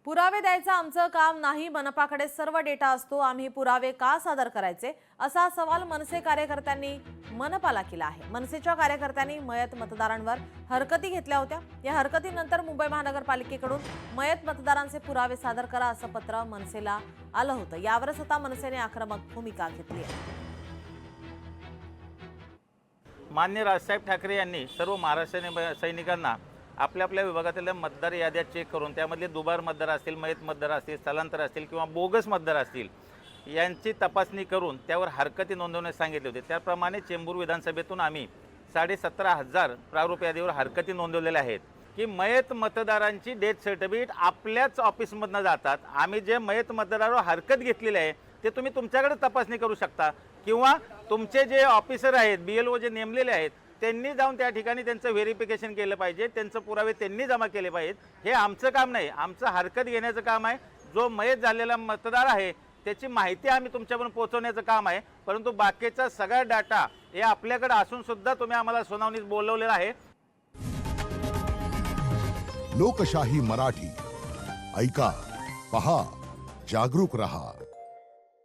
पुरावे द्यायचं आमचं काम नाही, मनपाकडे सर्व डेटा असतो, आम्ही पुरावे का सादर करायचे असा सवाल मनसे कार्यकर्त्यांनी मनपाला केला आहे। मनसेच्या कार्यकर्त्यांनी मयत मतदारांवर हरकती घेतल्या होत्या। या हरकतीनंतर मुंबई महानगरपालिकेकडून मयत मतदारांचे पुरावे सादर करा असं पत्र मनसेला आलं होतं। यावरच आता मनसेने आक्रमक भूमिका घेतली आहे। मान्य राजसाहेब ठाकरे यांनी सर्व महाराष्ट्र सैनिकांना आपल्या आपल्या विभागातील मतदार याद्या चेक करून त्यामधले दुबार मतदार असतील, मयत मतदार असतील, स्थलांतर असतील किंवा बोगस मतदार असतील यांची तपासणी करून त्यावर हरकती नोंदवण्यास सांगितले होते। त्याप्रमाणे चेंबूर विधानसभेतून आम्ही 17,500 प्रारूप यादीवर हरकती नोंदवलेल्या आहेत की मयत मतदारांची डेथ सर्टिफिकेट आपल्याच ऑफिसमधनं जातात। आम्ही जे मयत मतदारावर हरकत घेतलेली आहे ते तुम्ही तुमच्याकडे तपासणी करू शकता किंवा तुमचे जे ऑफिसर आहेत, BLO जे नेमलेले आहेत त्यांनी जाऊन त्या ठिकाणी त्यांचं व्हेरिफिकेशन केलं पाहिजे, त्यांचे पुरावे त्यांनी जमा केले पाहिजेत। हे आमचं काम नाही, आमचं हरकत घेण्याचं काम आहे। जो मयत झालेला मतदार आहे त्याची माहिती आम्ही तुमच्यापर्यंत पोहोचवण्याचं काम आहे, परंतु बाकीचा सगळा डाटा हे आपल्याकडे असून सुद्धा तुम्ही आम्हाला सुनावणीस बोलवलेलं आहे। लोकशाही मराठी ऐका, पहा, जागरूक रहा।